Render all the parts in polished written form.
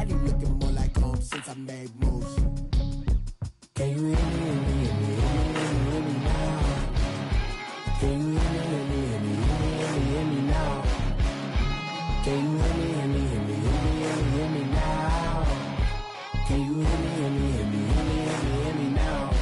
Miami looking more like home since I made moves. Can you hear me, hear me, hear me, hear me now? Can you hear me, hear me, hear me, hear me now? Can you hear me, hear me, hear me, hear me now? Can you hear me, hear me, hear me, hear me now?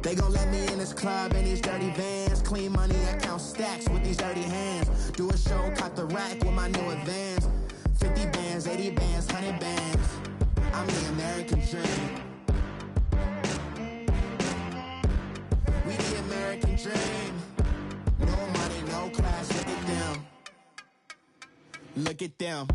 They gon' let me in this club in these dirty vans. Clean money, I count stacks with these dirty hands. Do a show, caught the rack with my new advance. 50 bands, 80 bands, 100 bands. I'm the American dream. We the American dream. No money, no class, look at them. Look at them,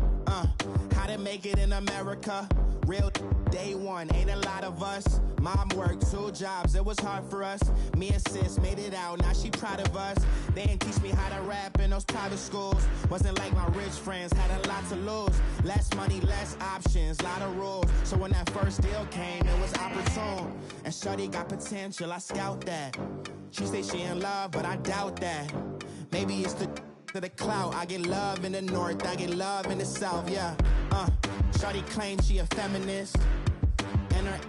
how to make it in America. Real day one, ain't a lot of us. Mom worked 2 jobs, it was hard for us. Me and sis made it out, now she proud of us. They didn't teach me how to rap in those private schools. Wasn't like my rich friends, had a lot to lose. Less money, less options, lot of rules. So when that first deal came, it was opportune. And shorty got potential, I scout that. She say she in love, but I doubt that. Maybe it's the clout. I get love in the north, I get love in the south, yeah. Shorty claims she a feminist, and her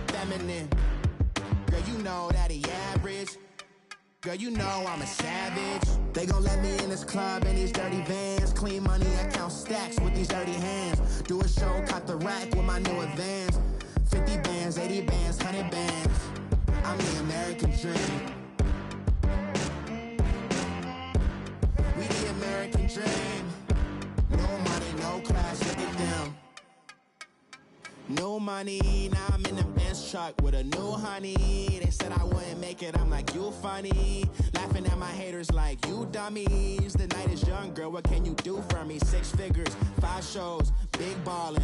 feminine. Girl, you know that he average. Girl, you know I'm a savage. They gon' let me in this club in these dirty vans. Clean money, I count stacks with these dirty hands. Do a show, caught the rack with my new advance. 50 bands, 80 bands, 100 bands. I'm the American dream. We the American dream. No money, no class, look at them. No money, now I'm in the Benz truck with a new honey. They said I wouldn't make it, I'm like, you funny. Laughing at my haters like, you dummies. The night is young, girl, what can you do for me? 6 figures, 5 shows, big ballin'.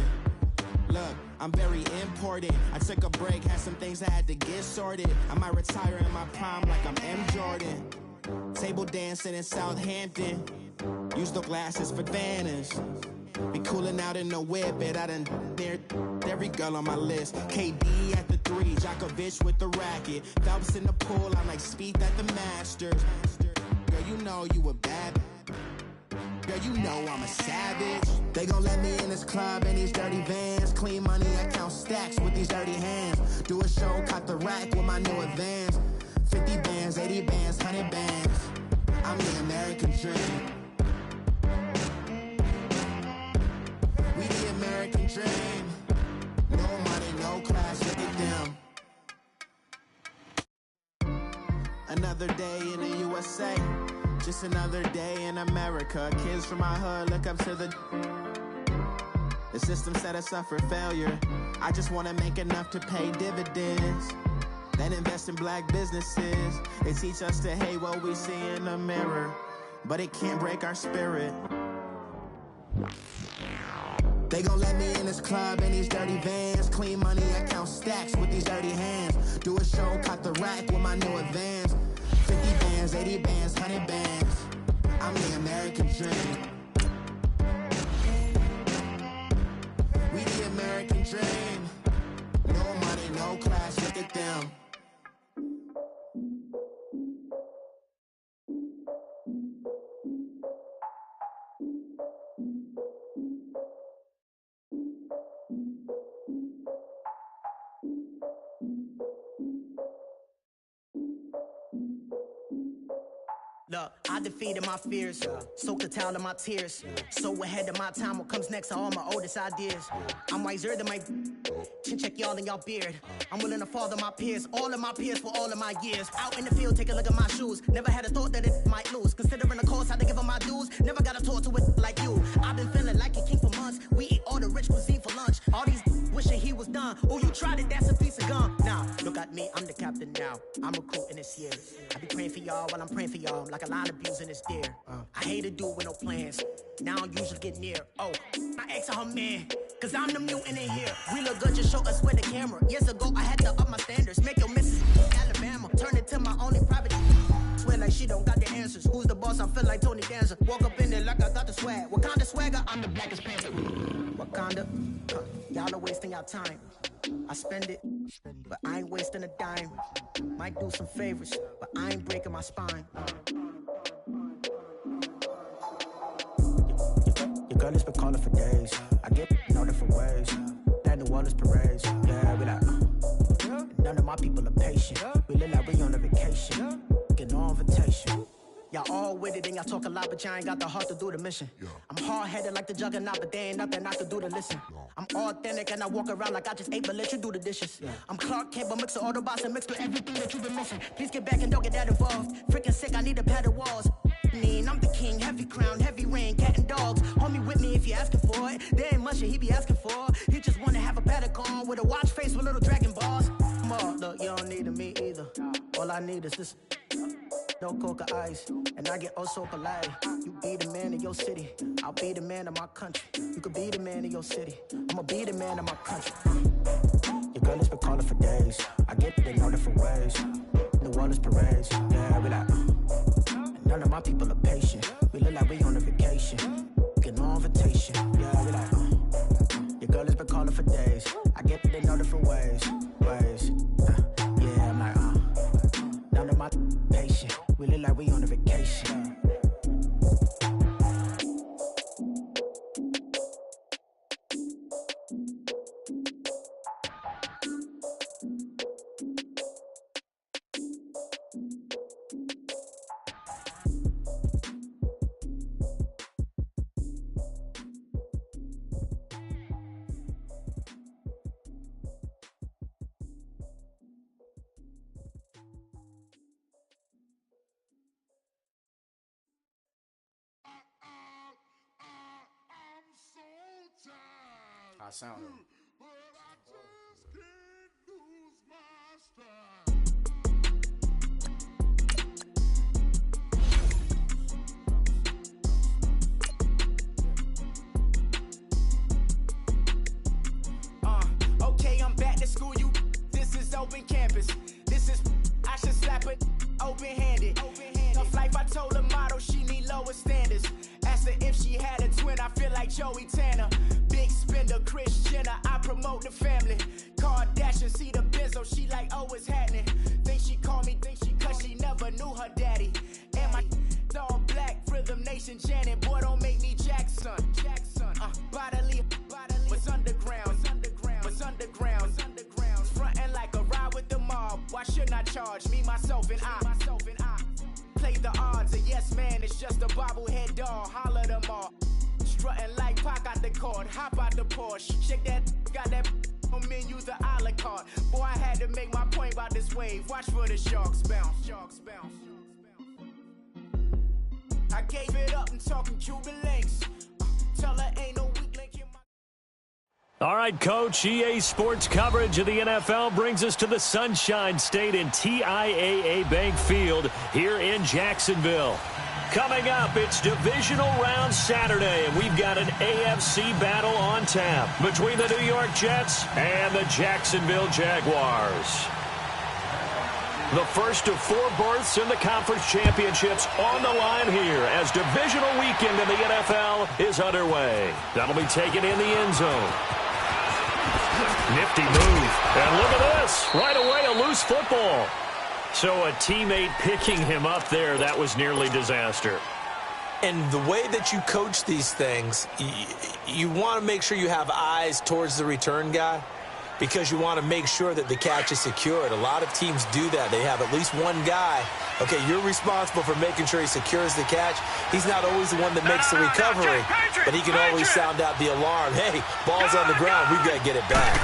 Look, I'm very important. I took a break, had some things I had to get sorted. I might retire in my prime like I'm M. Jordan. Table dancing in Southampton. Use the glasses for Vannas. Be cooling out in the whip, and I done near every girl on my list. KD at the 3, Djokovic with the racket. Phelps in the pool, I'm like Speed at the Masters. Girl, you know you a bad. Girl, you know I'm a savage. They gon' let me in this club in these dirty vans. Clean money, I count stacks with these dirty hands. Do a show, caught the rack with my new advance. 50 bands, 80 bands, 100 bands. I'm the American dream. We the American dream. No money, no class, look at them. Another day in the USA. Just another day in America. Kids from my hood look up to the system set us up for failure. I just wanna make enough to pay dividends. Then invest in black businesses. They teach us to hate what we see in the mirror, but it can't break our spirit. They gon' let me in this club in these dirty vans. Clean money, I count stacks with these dirty hands. Do a show, caught the rack with my new advance. 50 bands, 80 bands, 100 bands. I'm the American dream. We the American dream. No money, no class, look at them. Look, I defeated my fears, soaked the towel in my tears. So ahead of my time, what comes next are all my oldest ideas. I'm wiser than my chin check y'all in y'all beard. I'm willing to father my peers, all of my peers for all of my years. Out in the field, take a look at my shoes. Never had a thought that it might lose. Considering the cost, how to give them my dues. Never got a talk to it like you. I've been feeling like a king for months. We eat all the rich cuisine for lunch. All these wishing he was done. Oh, you tried it, that's a piece of gum. Now, look at me, I'm the captain now. now. I'm recruiting this year. I be praying for y'all while I'm praying for y'all. I'm like a line abusing this deer. I hate to do it with no plans. Now I don't usually get near. Oh, my ex and her man. Cause I'm the mutant in here. We look good, just show us where the camera. Years ago, I had to up my standards. Make your missus Alabama. Turn it to my only private. Swear like she don't got the answers. Who's the boss? I feel like Tony Danza. Walk up in there like I got the swag. What kind of swagger? I'm the blackest panther. Wakanda. Y'all are wasting your time. I spend it, but I ain't wasting a dime. Might do some favors, but I ain't breaking my spine. Your girl has been calling for days. I get in all different ways. That New Orleans parades. Yeah, we like, none of my people are patient. We live like we on a vacation. Get no invitation. Y'all all with it and y'all talk a lot, but y'all ain't got the heart to do the mission. I'm hard-headed like the juggernaut, but there ain't nothing I can do to listen. I'm authentic and I walk around like I just ate, but let you do the dishes. I'm Clark Kent, but mix of Autobots and mixed with everything that you've been missing. Please get back and don't get that involved. Freaking sick, I need a pad of walls. I'm the king, heavy crown, heavy rain, cat and dogs. Homie with me if you're asking for it. There ain't much that he be asking for. He just wanna have a paddock on with a watch face with little dragon balls. Look, you don't need me either. All I need is this. No coca ice, and I get oh so polite. You be the man of your city, I'll be the man of my country. You could be the man of your city, I'ma be the man of my country. Your girl has been calling for days. I get it in all different ways. New Orleans parades, yeah, we like. None of my people are patient. We look like we on a vacation. Get no invitation, yeah, we like. Your girl has been calling for days. I get it in all different ways. Yeah, I'm like, none of my patient. We look like we on a vacation. I sound it. Okay, I'm back to school, you. This is open campus. This is, I should slap it open-handed. Tough life, I told her motto, she need lower standards. Asked her if she had a twin, I feel like Joey Tanner. Big spender, Kris Jenner, I promote the family. Kardashian, see the benzo, she like, oh, it's happening. Think she called me, cause she never knew her daddy. And my all black, Rhythm Nation, Janet, boy, don't make me Jackson. Bodily, what's underground, what's underground. Frontin' like a ride with the mob, why shouldn't I charge me, myself, and I? Play the odds, a yes man, it's just a bobblehead doll, holler them all. Strutting like Pac out the court, hop out the Porsche. Shake that, got that on menu, the a la carte. Boy, I had to make my point about this wave. Watch for the sharks bounce. I gave it up and talking Cuban links. Tell her ain't no weak link in my... All right, Coach, EA Sports coverage of the NFL brings us to the Sunshine State in TIAA Bank Field here in Jacksonville. Coming up, it's divisional round Saturday, and we've got an AFC battle on tap between the New York Jets and the Jacksonville Jaguars. The first of 4 berths in the conference championships on the line here as divisional weekend in the NFL is underway. That'll be taken in the end zone. Nifty move. And look at this. Right away, a loose football. So a teammate picking him up there, that was nearly disaster. And the way that you coach these things, you want to make sure you have eyes towards the return guy because you want to make sure that the catch is secured. A lot of teams do that. They have at least one guy. Okay, you're responsible for making sure he secures the catch. He's not always the one that makes the recovery, but he can always sound out the alarm. Hey, ball's on the ground. We've got to get it back.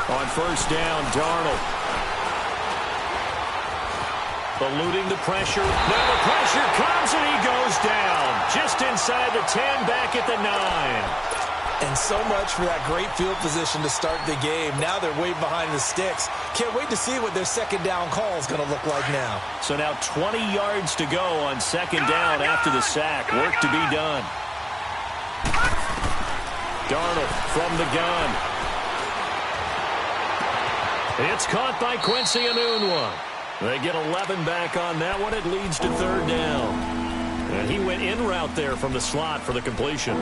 On first down, Darnold. Eluding the pressure. Now the pressure comes and he goes down. Just inside the 10, back at the 9. And so much for that great field position to start the game. Now they're way behind the sticks. Can't wait to see what their second down call is going to look like now. So now 20 yards to go on second down after the sack. Work to be done. Darnold from the gun. It's caught by Quincy Enunwa. They get 11 back on that one. It leads to third down. And he went in route there from the slot for the completion.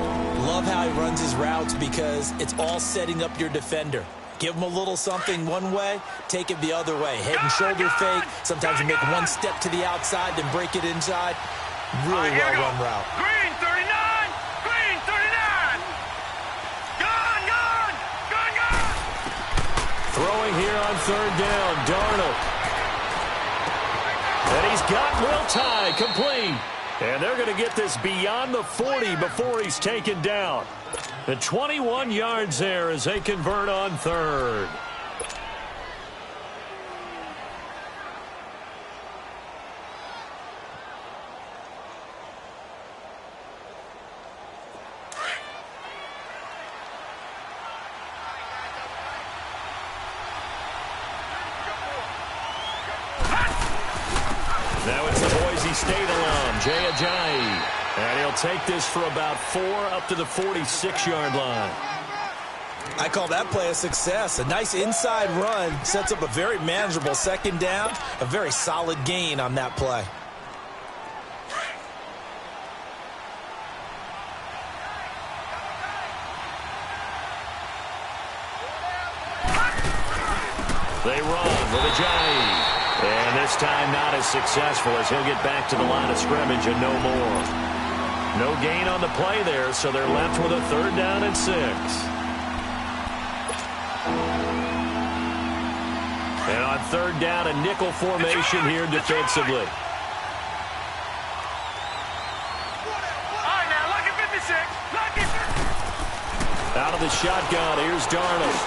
Love how he runs his routes because it's all setting up your defender. Give him a little something one way, take it the other way. Head and shoulder fake. Sometimes you make one step to the outside, then break it inside. Really well-run route. Green 39! Green 39! Gone! Throwing here on third down, Darnold. And he's got Will Tye complete. And they're going to get this beyond the 40 before he's taken down. The 21 yards there as they convert on third. Now it's the Boise State alum, Jay Ajayi. And he'll take this for about 4 up to the 46-yard line. I call that play a success. A nice inside run sets up a very manageable second down. A very solid gain on that play. They run with Ajayi. And this time not as successful as he'll get back to the line of scrimmage and no more. No gain on the play there, so they're left with a third down and 6. And on third down, a nickel formation here defensively. All right, now, lucky 56. Lucky. Out of the shotgun, here's Darnold.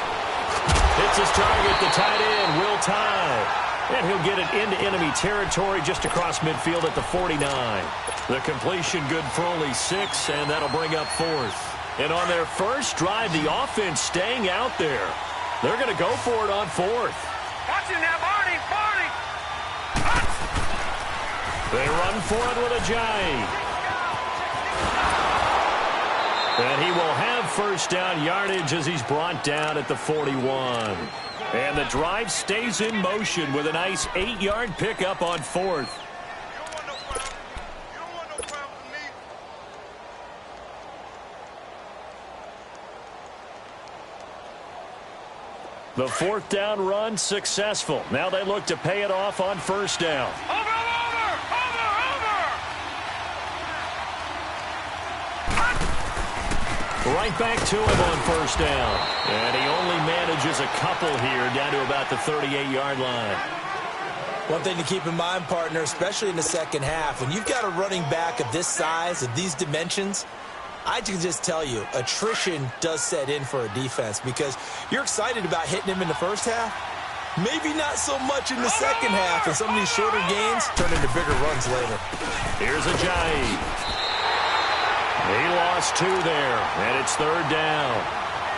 Hits his target, the tight end, Will Tye. And he'll get it into enemy territory just across midfield at the 49. The completion good for only 6, and that'll bring up 4th. And on their first drive, the offense staying out there. They're going to go for it on 4th. Watch it now, Barney. They run for it with Ajayi. And he will have first down yardage as he's brought down at the 41. And the drive stays in motion with a nice 8-yard pickup on 4th. The 4th down run successful. Now they look to pay it off on first down. Over! Right back to him on first down. And he only manages a couple here down to about the 38-yard line. One thing to keep in mind, partner, especially in the second half, when you've got a running back of this size, of these dimensions, I can just tell you, attrition does set in for a defense because you're excited about hitting him in the first half. Maybe not so much in the second half, and some of these shorter gains turn into bigger runs later. Here's Ajayi. He lost 2 there, and it's third down.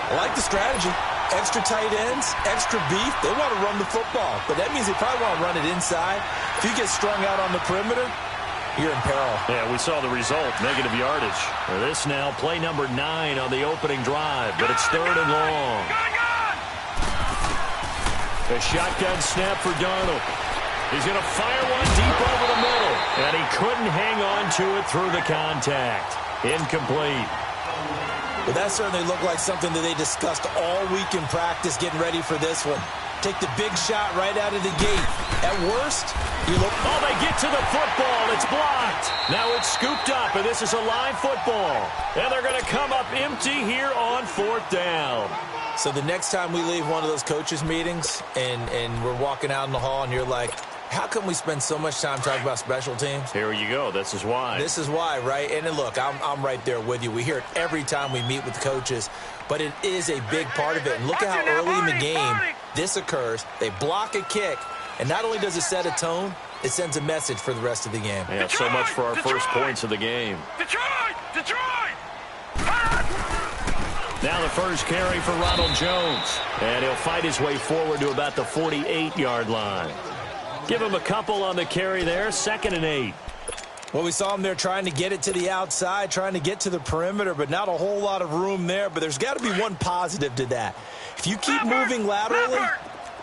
I like the strategy. Extra tight ends, extra beef. They want to run the football, but that means they probably want to run it inside. If you get strung out on the perimeter, you're in peril. Yeah, we saw the result, negative yardage. This now, play number 9 on the opening drive, but it's third and long. A shotgun snap for Darnold. He's going to fire one deep over the middle, and he couldn't hang on to it through the contact. Incomplete. Well, that certainly looked like something that they discussed all week in practice getting ready for this one. Take the big shot right out of the gate. At worst, you look... Oh, they get to the football. It's blocked. Now it's scooped up, and this is a live football. And they're going to come up empty here on 4th down. So the next time we leave one of those coaches' meetings and we're walking out in the hall and you're like, how come we spend so much time talking about special teams? Here you go. This is why. This is why, right? And look, I'm right there with you. We hear it every time we meet with the coaches, but it is a big part of it. And look at how early in the game this occurs. They block a kick, and not only does it set a tone, it sends a message for the rest of the game. Yeah, so much for our first points of the game. Detroit! Now the first carry for Ronald Jones. And he'll fight his way forward to about the 48-yard line. Give him a couple on the carry there, 2nd and 8. Well, we saw him there trying to get it to the outside, trying to get to the perimeter, but not a whole lot of room there. But there's got to be one positive to that. If you keep moving laterally,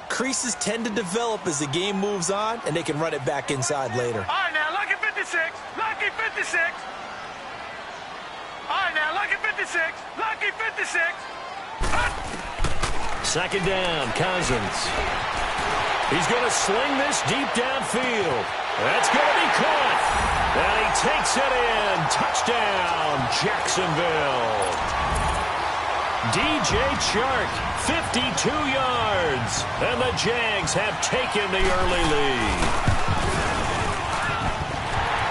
creases tend to develop as the game moves on, and they can run it back inside later. All right, now, lucky 56. Lucky 56. All right, now, lucky 56. Lucky 56. Second down, Cousins. He's going to sling this deep downfield. That's going to be caught. And he takes it in. Touchdown, Jacksonville. DJ Chark, 52 yards. And the Jags have taken the early lead.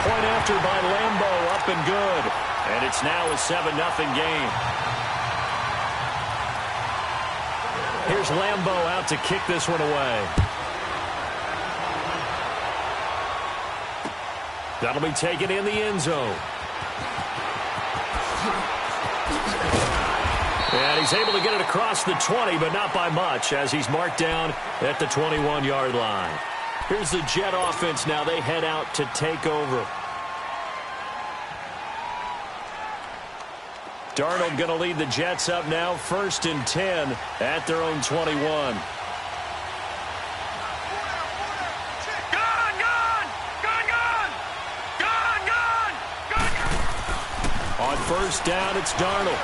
Point after by Lambo, up and good. And it's now a 7-0 game. Here's Lambo out to kick this one away. That'll be taken in the end zone. And he's able to get it across the 20, but not by much, as he's marked down at the 21-yard line. Here's the Jet offense now. They head out to take over. Darnold going to lead the Jets up now, 1st and 10 at their own 21. On first down, it's Darnold.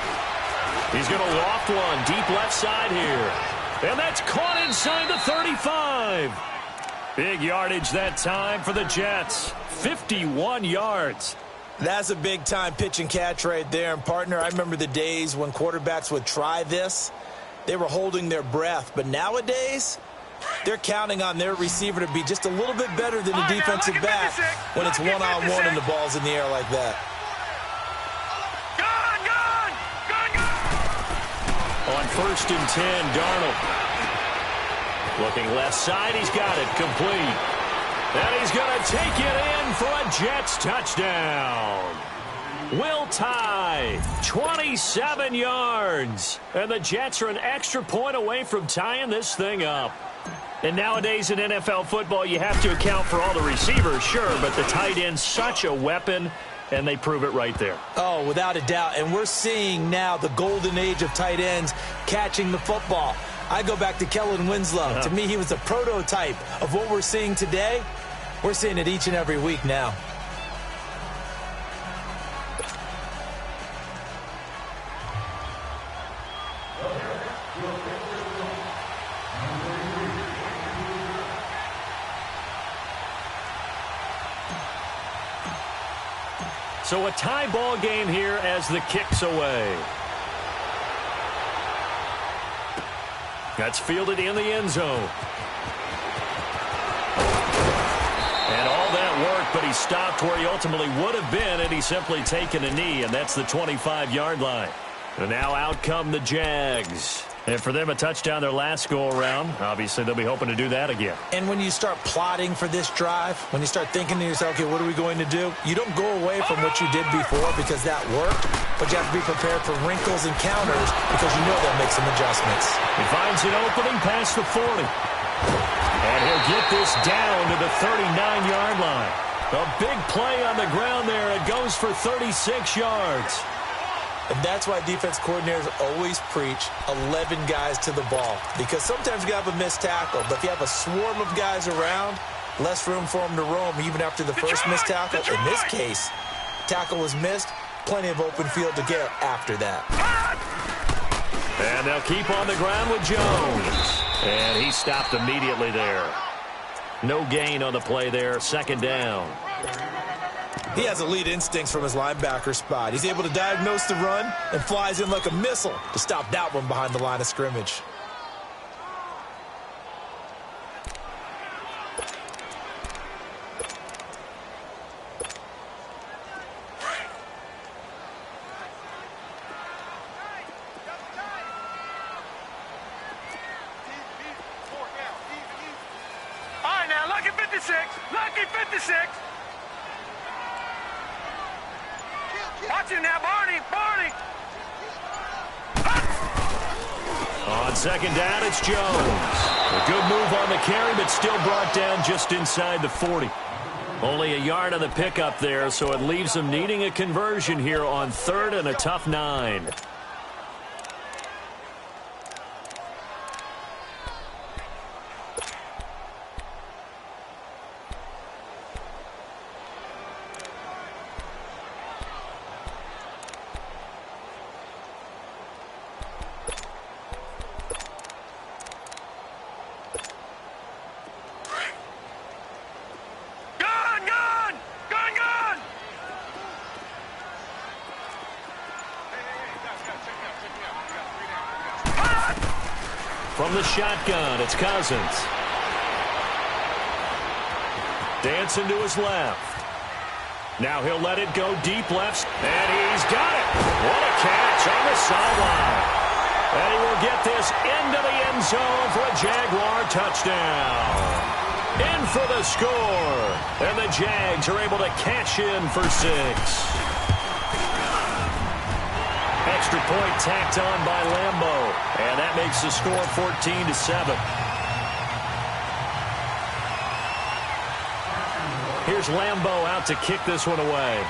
He's going to loft one deep left side here. And that's caught inside the 35. Big yardage that time for the Jets. 51 yards. That's a big-time pitch and catch right there. And, partner, I remember the days when quarterbacks would try this. They were holding their breath. But nowadays, they're counting on their receiver to be just a little bit better than the defensive back when it's one-on-one and the ball's in the air like that. On 1st and 10, Darnold. Looking left side, he's got it complete. And he's going to take it in for a Jets touchdown. Will tie, 27 yards. And the Jets are an extra point away from tying this thing up. And nowadays in NFL football, you have to account for all the receivers, sure, but the tight end's such a weapon, and they prove it right there. Oh, without a doubt. And we're seeing now the golden age of tight ends catching the football. I go back to Kellen Winslow. To me, he was a prototype of what we're seeing today. We're seeing it each and every week now. So a tie ball game here as the kick's away. That's fielded in the end zone. And all that work, but he stopped where he ultimately would have been had he simply taken a knee, and that's the 25-yard line. And now out come the Jags. And for them, a touchdown their last go-around. Obviously, they'll be hoping to do that again. And when you start plotting for this drive, when you start thinking to yourself, okay, what are we going to do? You don't go away from what you did before because that worked, but you have to be prepared for wrinkles and counters because you know they'll make some adjustments. He finds an opening past the 40. And he'll get this down to the 39-yard line. A big play on the ground there. It goes for 36 yards. And that's why defense coordinators always preach 11 guys to the ball. Because sometimes you have a missed tackle, but if you have a swarm of guys around, less room for them to roam even after the first missed tackle. In this case, tackle was missed, plenty of open field to get after that. And they'll keep on the ground with Jones. And he stopped immediately there. No gain on the play there, second down. He has elite instincts from his linebacker spot. He's able to diagnose the run and flies in like a missile to stop that one behind the line of scrimmage. All right, now, lucky 56. Lucky 56. Watch him now, Barney. Barney. On second down, it's Jones. A good move on the carry, but still brought down just inside the 40. Only a yard on the pickup there, so it leaves them needing a conversion here on 3rd and a tough 9. From the shotgun, it's Cousins. Dancing to his left. Now he'll let it go deep left, and he's got it. What a catch on the sideline. And he will get this into the end zone for a Jaguar touchdown. In for the score. And the Jags are able to cash in for 6. Extra point tacked on by Lambeau. And that makes the score 14-7. Here's Lambeau out to kick this one away.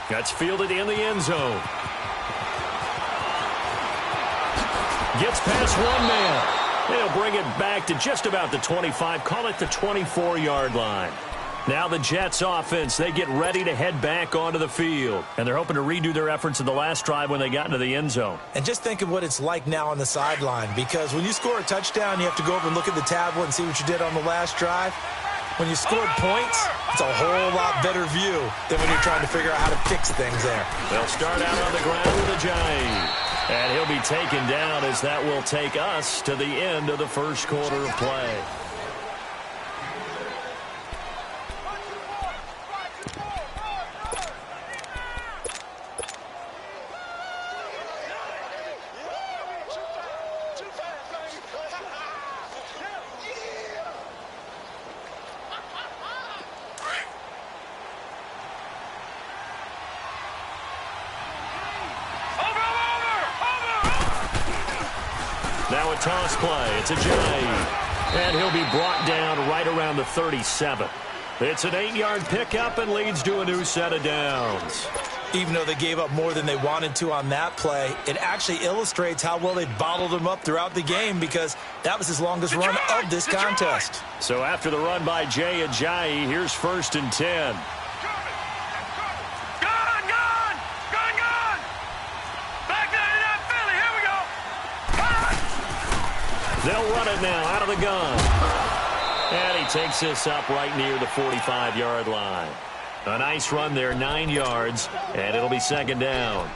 That's fielded in the end zone. Gets past one man. They'll bring it back to just about the 25. Call it the 24-yard line. Now the Jets offense, they get ready to head back onto the field. And they're hoping to redo their efforts in the last drive when they got into the end zone. And just think of what it's like now on the sideline, because when you score a touchdown, you have to go over and look at the tablet and see what you did on the last drive. When you scored points, it's a whole lot better view than when you're trying to figure out how to fix things there. They'll start out on the ground with a Ajayi. And he'll be taken down as that will take us to the end of the first quarter of play. Now a toss play. It's Ajayi. And he'll be brought down right around the 37. It's an 8-yard pickup and leads to a new set of downs. Even though they gave up more than they wanted to on that play, it actually illustrates how well they bottled him up throughout the game, because that was his longest run of this contest. So after the run by Jay Ajayi, here's 1st and 10. They'll run it now out of the gun. And he takes this up right near the 45-yard line. A nice run there, 9 yards, and it'll be 2nd down.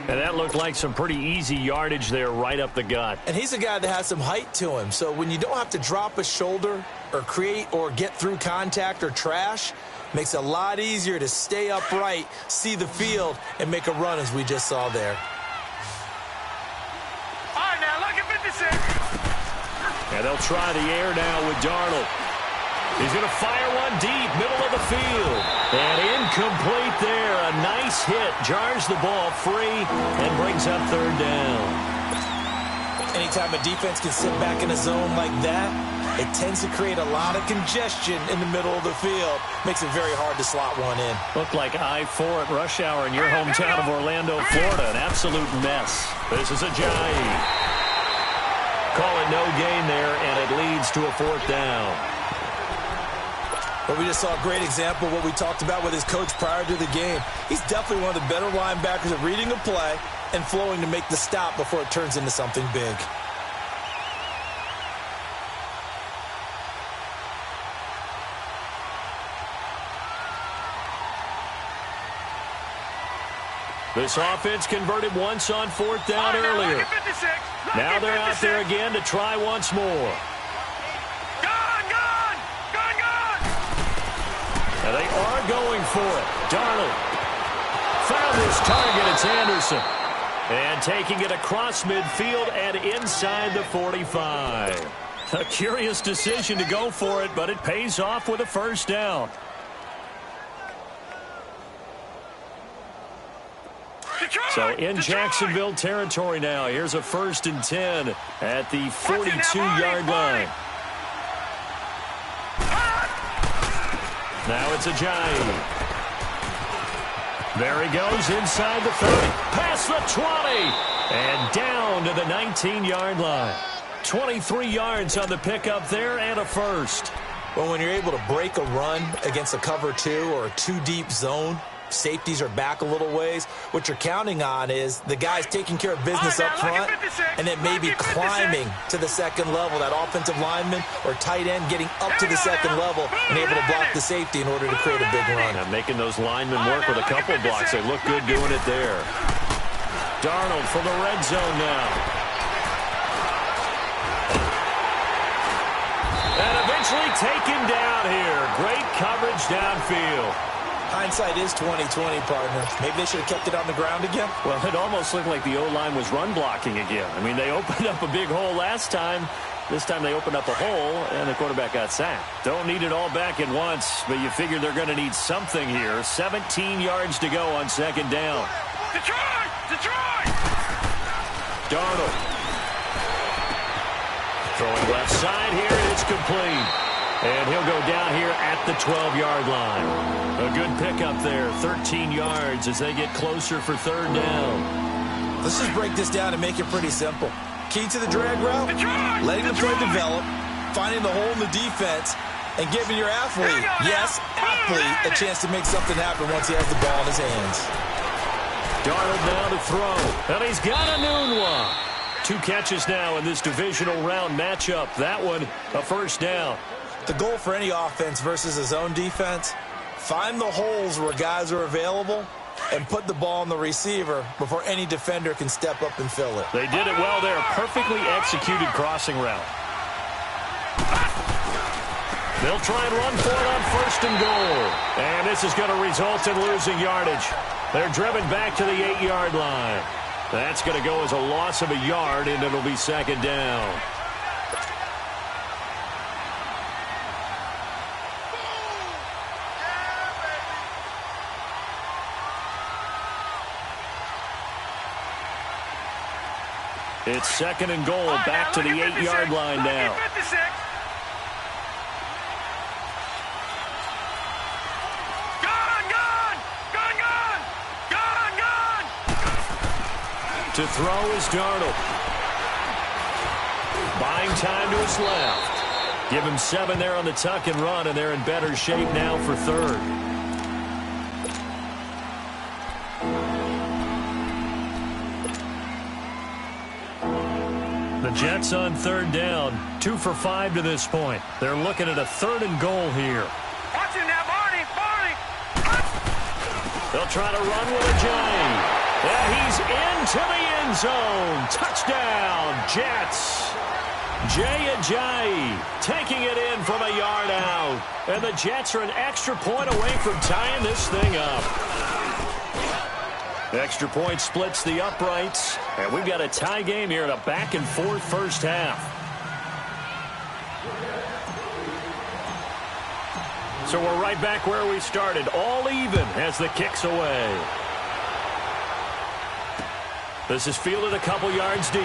And that looked like some pretty easy yardage there right up the gut. And he's a guy that has some height to him, so when you don't have to drop a shoulder or create or get through contact or trash, makes it a lot easier to stay upright, see the field, and make a run as we just saw there. All right, now look at 56. And they'll try the air now with Darnold. He's going to fire one deep, middle of the field. And incomplete there. A nice hit. Jars the ball free and brings up 3rd down. Anytime a defense can sit back in a zone like that, it tends to create a lot of congestion in the middle of the field. Makes it very hard to slot one in. Looked like I-4 at rush hour in your hometown of Orlando, Florida. An absolute mess. This is Ajayi. Call it no gain there, and it leads to a 4th down. But we just saw a great example of what we talked about with his coach prior to the game. He's definitely one of the better linebackers at reading a play and flowing to make the stop before it turns into something big. This offense converted once on 4th down earlier. Now they're out there again to try once more. And they are going for it. Darnold found his target. It's Anderson. And taking it across midfield and inside the 45. A curious decision to go for it, but it pays off with a 1st down. So in Jacksonville territory now. Here's a 1st and 10 at the 42-yard line. Now it's Ajayi. There he goes inside the 30, past the 20, and down to the 19-yard line. 23 yards on the pickup there and a first. Well, when you're able to break a run against a cover 2 or a 2-deep zone, safeties are back a little ways. What you're counting on is the guys taking care of business up front and then maybe climbing to the second level. That offensive lineman or tight end getting up to the second level and able to block the safety in order to create a big run. Now making those linemen work with a couple of blocks. They look good doing it there. Darnold from the red zone now. And eventually taken down here. Great coverage downfield. Hindsight is 20/20, partner. Maybe they should have kept it on the ground again. Well, it almost looked like the O-line was run blocking again. I mean, they opened up a big hole last time. This time they opened up a hole, and the quarterback got sacked. Don't need it all back at once, but you figure they're going to need something here. 17 yards to go on 2nd down. Detroit! Darnold. Throwing left side here, and it's complete. And he'll go down here at the 12-yard line. A good pickup there, 13 yards as they get closer for 3rd down. Let's just break this down and make it pretty simple. Key to the drag route, letting the play develop, finding the hole in the defense, and giving your athlete, yes, athlete, a chance to make something happen once he has the ball in his hands. Darnold now to throw, and he's got a noon one. 2 catches now in this divisional round matchup. That one, a 1st down. The goal for any offense versus a zone defense, find the holes where guys are available and put the ball on the receiver before any defender can step up and fill it. They did it well there. Perfectly executed crossing route. They'll try and run for it on 1st and goal. And this is going to result in losing yardage. They're driven back to the 8-yard line. That's going to go as a loss of a yard, and it'll be 2nd down. It's 2nd and goal, back to the 8-yard line now. To throw is Darnold. Buying time to his left. Give him 7 there on the tuck and run, and they're in better shape now for 3rd. The Jets on 3rd down, 2 for 5 to this point. They're looking at a 3rd and goal here. Watch him now, Barney! They'll try to run with Ajayi. And he's into the end zone. Touchdown, Jets. Jay Ajayi taking it in from a yard out. And the Jets are an extra point away from tying this thing up. Extra point splits the uprights. And we've got a tie game here in a back-and-forth 1st half. So we're right back where we started. All even as the kick's away. This is fielded a couple yards deep.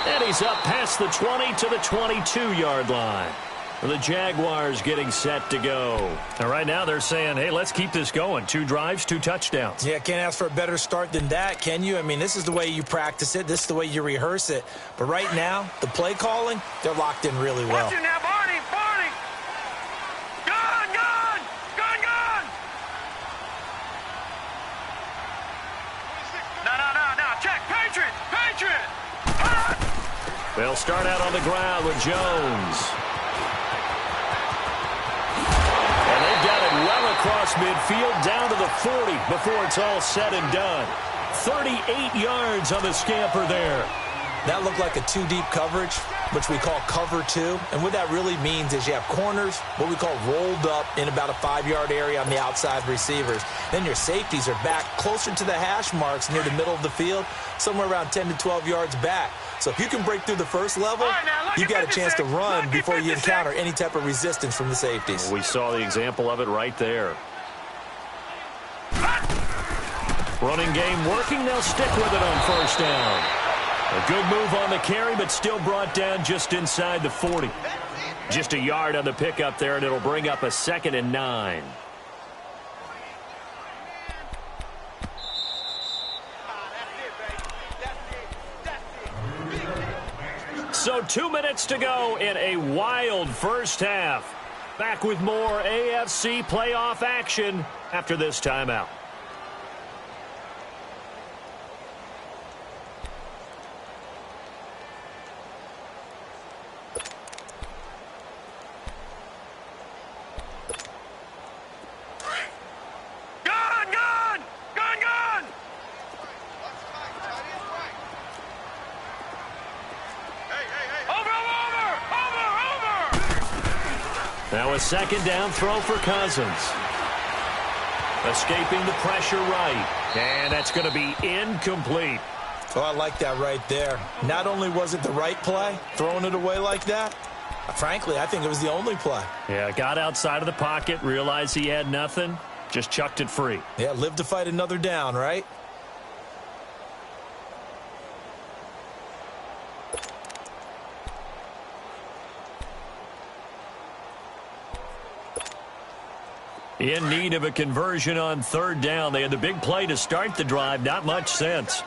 And he's up past the 20 to the 22-yard line. The Jaguars getting set to go. And right now they're saying, hey, let's keep this going. 2 drives, 2 touchdowns. Yeah, can't ask for a better start than that, can you? I mean, this is the way you practice it. This is the way you rehearse it. But right now, the play calling, they're locked in really well. Watch him now, Barney! They'll start out on the ground with Jones. And they've got it well across midfield, down to the 40 before it's all said and done. 38 yards on the scamper there. That looked like a 2-deep coverage, which we call cover 2. And what that really means is you have corners, what we call rolled up in about a 5-yard area on the outside receivers. Then your safeties are back closer to the hash marks near the middle of the field, somewhere around 10 to 12 yards back. So if you can break through the first level, you've got a chance to run before you encounter any type of resistance from the safeties. We saw the example of it right there. Running game working. They'll stick with it on first down. A good move on the carry, but still brought down just inside the 40. Just a yard on the pickup there, and it'll bring up a 2nd and 9. So 2 minutes to go in a wild first half. Back with more AFC playoff action after this timeout. Now a 2nd down throw for Cousins. Escaping the pressure right. And that's going to be incomplete. Oh, I like that right there. Not only was it the right play, throwing it away like that, frankly, I think it was the only play. Yeah, got outside of the pocket, realized he had nothing, just chucked it free. Yeah, live to fight another down, right? In need of a conversion on 3rd down. They had the big play to start the drive. Not much sense.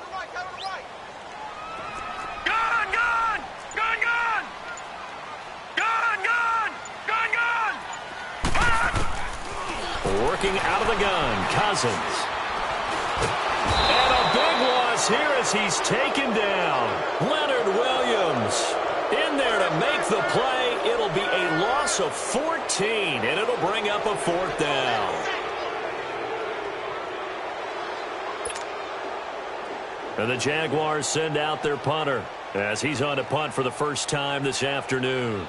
Working out of the gun, Cousins. And a big loss here as he's taken down. Leonard Williams in there to make the play. It'll be a loss of 14, and it'll bring up a 4th down. And the Jaguars send out their punter as he's on to punt for the first time this afternoon.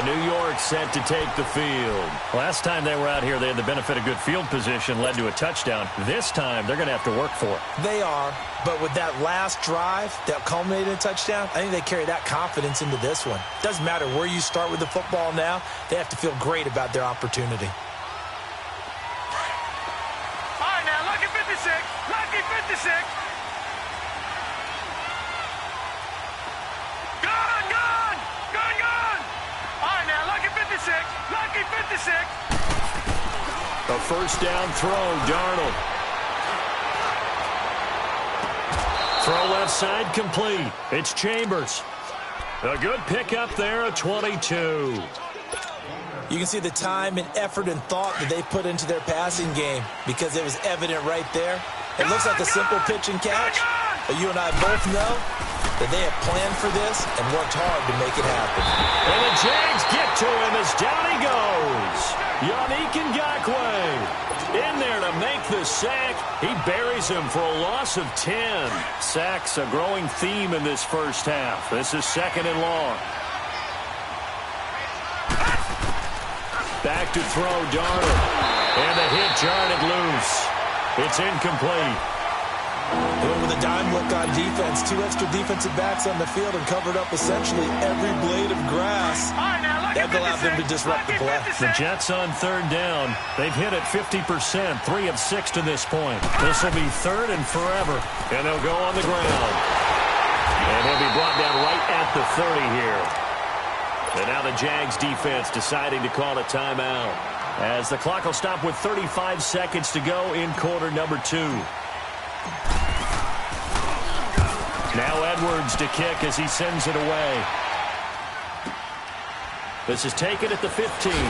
New York set to take the field. Last time they were out here, they had the benefit of good field position, led to a touchdown. This time, they're going to have to work for it. They are, but with that last drive that culminated in a touchdown, I think they carry that confidence into this one. Doesn't matter where you start with the football now, they have to feel great about their opportunity. All right, now, lucky 56. Lucky 56. Lucky 56. A first down throw, Darnold. Throw left side complete. It's Chambers. A good pickup there, a 22. You can see the time and effort and thought that they put into their passing game because it was evident right there. It looks like a simple pitch and catch, but you and I both know that they have planned for this and worked hard to make it happen. And the Jags get to him as down he goes. Yannick Ngakoue in there to make the sack. He buries him for a loss of 10. Sacks a growing theme in this first half. This is 2nd and long. Back to throw, Darnold. And the hit jarred it loose. It's incomplete. They went with a dime look on defense. 2 extra defensive backs on the field and covered up essentially every blade of grass. That allowed them to disrupt the play. The Jets on 3rd down. They've hit it 50%, 3 of 6 to this point. This will be 3rd and forever. And they'll go on the ground. And he'll be brought down right at the 30 here. And now the Jags defense deciding to call a timeout, as the clock will stop with 35 seconds to go in quarter number 2. Now Edwards to kick as he sends it away. This is taken at the 15. Give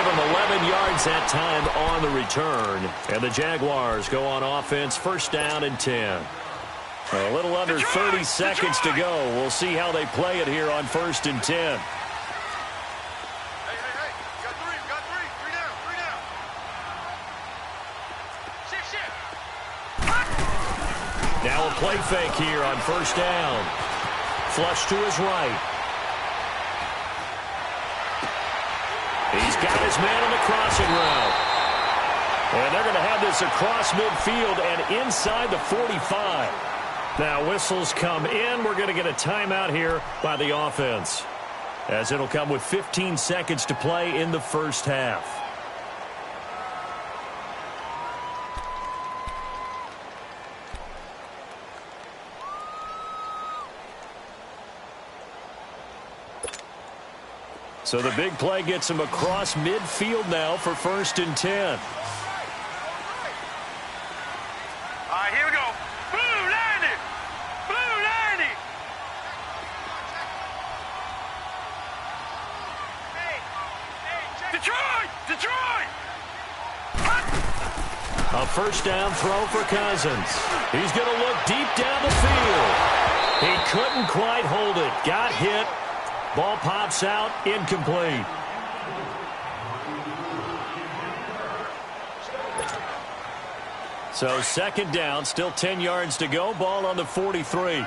him 11 yards that time on the return. And the Jaguars go on offense, 1st down and 10. A little under 30 seconds to go. We'll see how they play it here on 1st and 10. Hey. Got three down. play fake here on first down. Flush to his right. He's got his man on the crossing route. And they're going to have this across midfield and inside the 45. Now whistles come in. We're going to get a timeout here by the offense, as it'll come with 15 seconds to play in the first half. So the big play gets him across midfield now for 1st and 10. All right, here we go. Blue 90. Blue 90. Detroit! Detroit! A first down throw for Cousins. He's going to look deep down the field. He couldn't quite hold it. Got hit. Ball pops out, incomplete. So 2nd down, still 10 yards to go. Ball on the 43.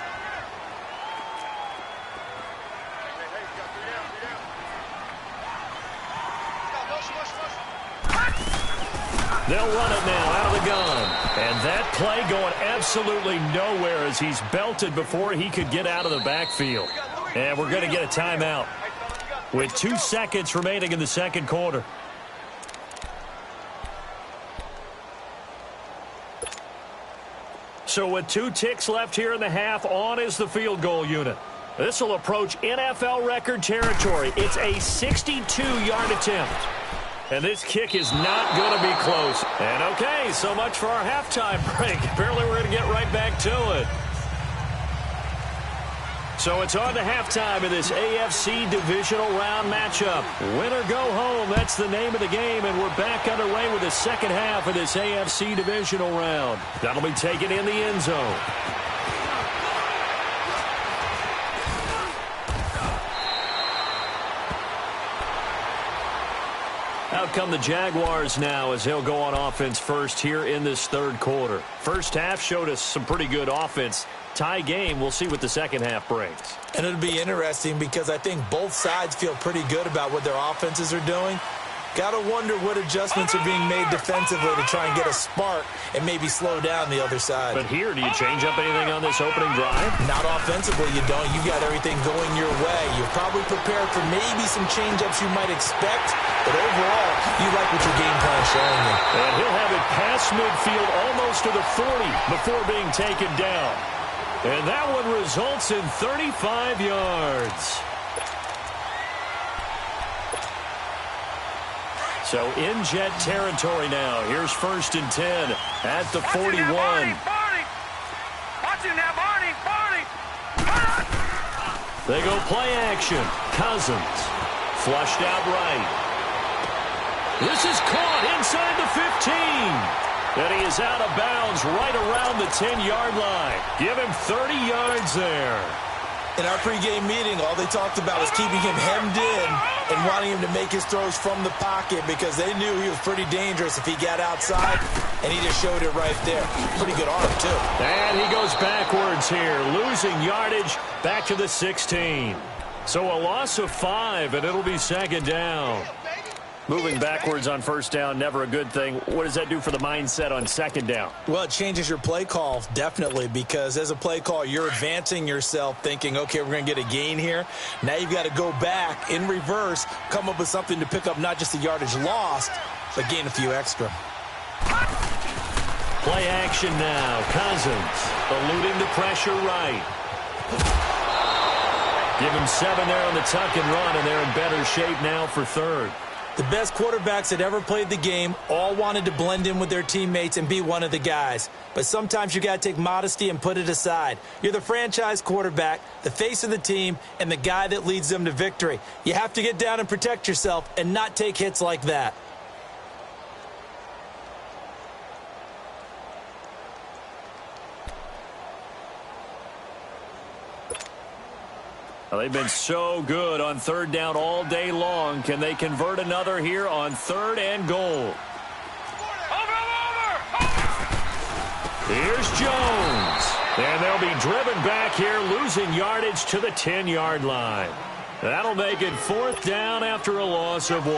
They'll run it now out of the gun. And that play going absolutely nowhere as he's belted before he could get out of the backfield. And we're going to get a timeout with 2 seconds remaining in the 2nd quarter. So with 2 ticks left here in the half, on is the field goal unit. This will approach NFL record territory. It's a 62-yard attempt. And this kick is not going to be close. And okay, so much for our halftime break. Apparently we're going to get right back to it. So it's on to halftime in this AFC divisional round matchup. Win or go home, that's the name of the game, and we're back underway with the 2nd half of this AFC divisional round. That'll be taken in the end zone. Out come the Jaguars now as he'll go on offense first here in this 3rd quarter. First half showed us some pretty good offense. Tie game. We'll see what the 2nd half brings. And it'll be interesting because I think both sides feel pretty good about what their offenses are doing. Got to wonder what adjustments are being made defensively to try and get a spark and maybe slow down the other side. But here, do you change up anything on this opening drive? Not offensively, you don't. You got everything going your way. You're probably prepared for maybe some change-ups you might expect, but overall, you like what your game plan is showing you. And he'll have it past midfield almost to the 40 before being taken down. And that one results in 35 yards. So in jet territory now. Here's 1st and 10 at the 41. Barney! Watching that, Barney! They go play action. Cousins flushed out right. This is caught inside the 15. And he is out of bounds right around the 10-yard line. Give him 30 yards there. In our pregame meeting, all they talked about was keeping him hemmed in and wanting him to make his throws from the pocket because they knew he was pretty dangerous if he got outside, and he just showed it right there. Pretty good arm, too. And he goes backwards here, losing yardage back to the 16. So a loss of 5, and it'll be 2nd down. Moving backwards on 1st down, never a good thing. What does that do for the mindset on 2nd down? Well, it changes your play call, definitely, because as a play call, you're advancing yourself thinking, okay, we're going to get a gain here. Now you've got to go back in reverse, come up with something to pick up not just the yardage lost, but gain a few extra. Play action now. Cousins eluding the pressure right. Give him 7 there on the tuck and run, and they're in better shape now for 3rd. The best quarterbacks that ever played the game all wanted to blend in with their teammates and be one of the guys. But sometimes you got to take modesty and put it aside. You're the franchise quarterback, the face of the team, and the guy that leads them to victory. You have to get down and protect yourself and not take hits like that. Well, they've been so good on 3rd down all day long. Can they convert another here on 3rd and goal? Over! Here's Jones. And they'll be driven back here, losing yardage to the 10-yard line. That'll make it 4th down after a loss of 1.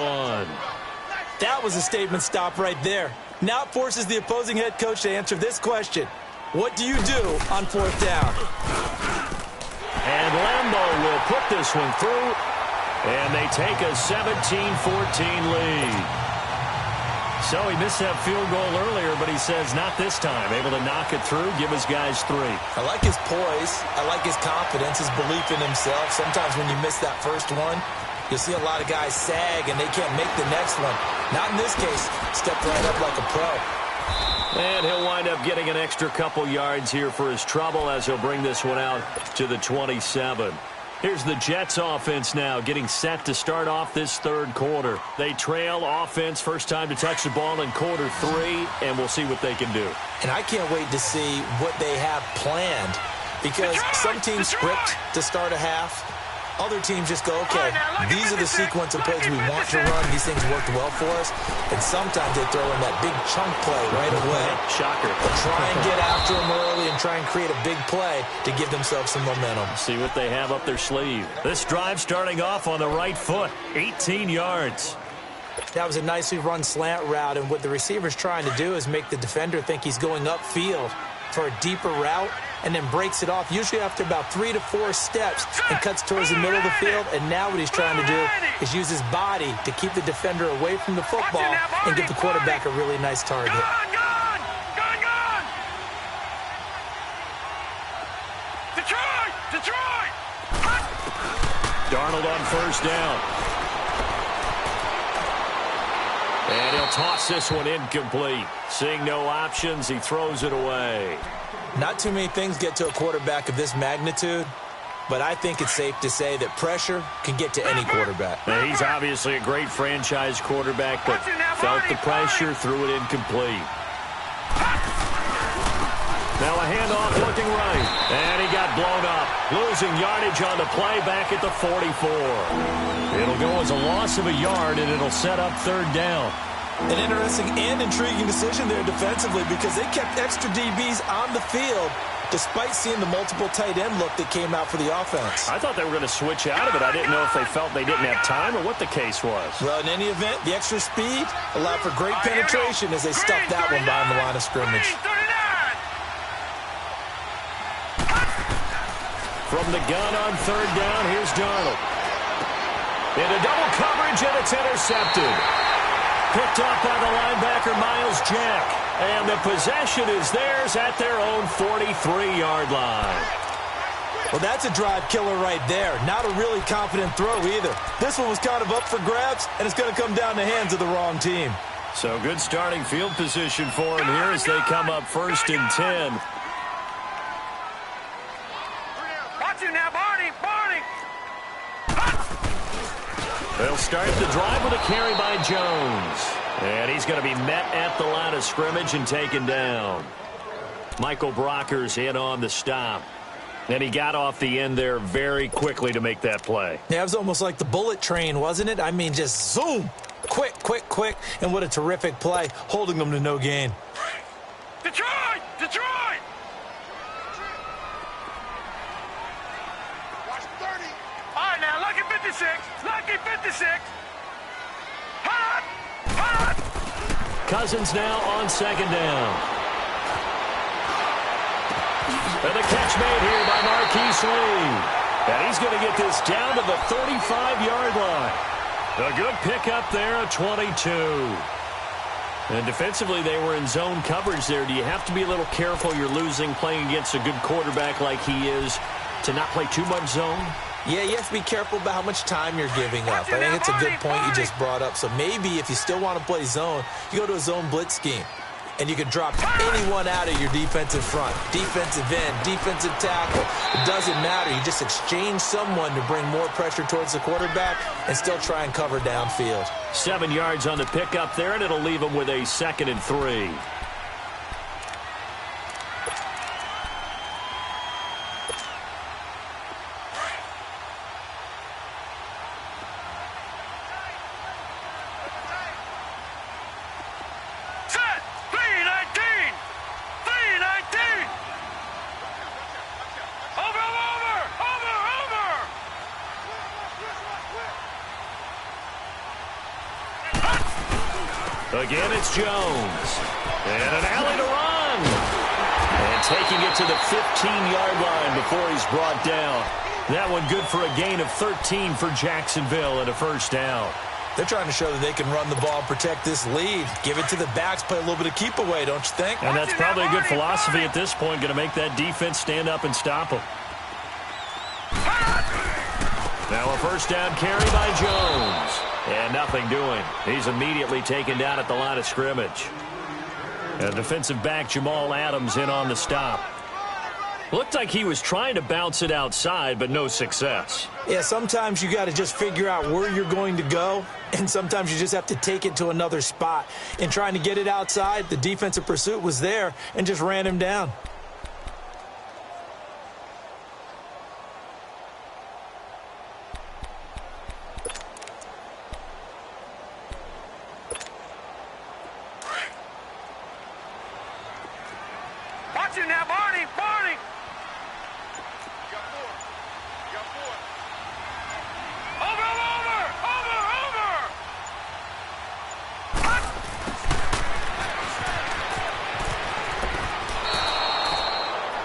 That was a statement stop right there. Now it forces the opposing head coach to answer this question. What do you do on 4th down? And Lambeau will put this one through, and they take a 17-14 lead. So he missed that field goal earlier, but he says not this time. Able to knock it through, give his guys 3. I like his poise. I like his confidence, his belief in himself. Sometimes when you miss that first one, you'll see a lot of guys sag and they can't make the next one. Not in this case. Stepped right up like a pro. And he'll wind up getting an extra couple yards here for his trouble as he'll bring this one out to the 27. Here's the Jets offense now getting set to start off this 3rd quarter. They trail offense, first time to touch the ball in quarter 3, and we'll see what they can do. And I can't wait to see what they have planned, because some teams script to start a half. Other teams just go, okay, these are the sequence of plays we want to run. These things worked well for us. And sometimes they throw in that big chunk play right away. Shocker. But try and get after them early and try and create a big play to give themselves some momentum. See what they have up their sleeve. This drive starting off on the right foot, 18 yards. That was a nicely run slant route, and what the receiver's trying to do is make the defender think he's going upfield for a deeper route, and then breaks it off, usually after about 3 to 4 steps, and cuts towards the middle of the field. And now what he's trying to do is use his body to keep the defender away from the football and give the quarterback a really nice target. Gone! Detroit! Darnold on 1st down. And he'll toss this one incomplete. Seeing no options, he throws it away. Not too many things get to a quarterback of this magnitude, but I think it's safe to say that pressure can get to any quarterback. Now, he's obviously a great franchise quarterback, but felt the pressure, threw it incomplete. Now a handoff looking right, and he got blown up. Losing yardage on the play back at the 44. It'll go as a loss of a yard, and it'll set up 3rd down. An interesting and intriguing decision there defensively, because they kept extra DBs on the field despite seeing the multiple tight end look that came out for the offense. I thought they were going to switch out of it. I didn't know if they felt they didn't have time or what the case was. Well, in any event, the extra speed allowed for great penetration as they stuffed that one behind the line of scrimmage. From the gun on 3rd down, here's Darnold. Into double coverage, and it's intercepted. Picked up by the linebacker, Miles Jack. And the possession is theirs at their own 43-yard line. Well, that's a drive killer right there. Not a really confident throw either. This one was kind of up for grabs, and it's going to come down the hands of the wrong team. So good starting field position for him here as they come up 1st and 10. Watch you now, Barney! They'll start the drive with a carry by Jones. And he's going to be met at the line of scrimmage and taken down. Michael Brocker's in on the stop. And he got off the end there very quickly to make that play. Yeah, it was almost like the bullet train, wasn't it? I mean, just zoom. Quick. And what a terrific play, holding them to no gain. Detroit! Watch 30. All right, now, lucky 56. Hot! Cousins now on 2nd down. And the catch made here by Marquise Lee. And he's going to get this down to the 35-yard line. A good pickup there at 22. And defensively, they were in zone coverage there. Do you have to be a little careful? You're losing playing against a good quarterback like he is to not play too much zone? Yeah, you have to be careful about how much time you're giving up. I think it's a good point you just brought up. So maybe if you still want to play zone, you go to a zone blitz scheme. And you can drop anyone out of your defensive front. Defensive end, defensive tackle. It doesn't matter. You just exchange someone to bring more pressure towards the quarterback and still try and cover downfield. 7 yards on the pickup there, and it'll leave him with a 2nd and 3. Again, it's Jones. And an alley to run. And taking it to the 15-yard line before he's brought down. That one good for a gain of 13 for Jacksonville and a first down. They're trying to show that they can run the ball and protect this lead. Give it to the backs, play a little bit of keep away, don't you think? And that's probably a good philosophy at this point, going to make that defense stand up and stop them. Now a first down carry by Jones. And nothing doing. He's immediately taken down at the line of scrimmage. And defensive back Jamal Adams in on the stop. Looked like he was trying to bounce it outside, but no success. Yeah, sometimes you got to just figure out where you're going to go, and sometimes you just have to take it to another spot. In trying to get it outside, the defensive pursuit was there and just ran him down. Watch him now, Barney! Barney!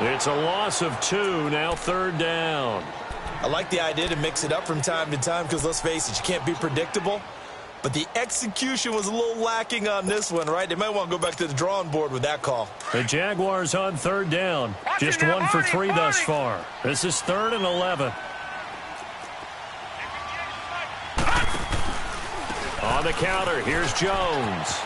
It's a loss of 2, now third down. I like the idea to mix it up from time to time because, let's face it, you can't be predictable. But the execution was a little lacking on this one, right? They might want to go back to the drawing board with that call. The Jaguars on third down. Just 1 for 3 thus far. This is 3rd and 11. On the counter, here's Jones.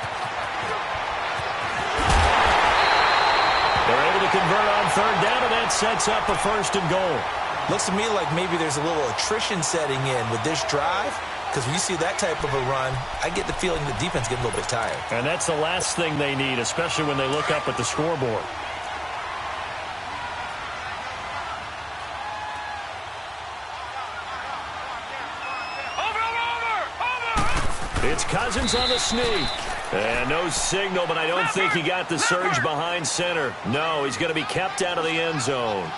They're able to convert on third down, and that sets up a 1st and goal. Looks to me like maybe there's a little attrition setting in with this drive, because when you see that type of a run, I get the feeling the defense gets a little bit tired. And that's the last thing they need, especially when they look up at the scoreboard. It's Cousins on the sneak. And no signal, but I don't think he got the surge behind center. No, he's going to be kept out of the end zone.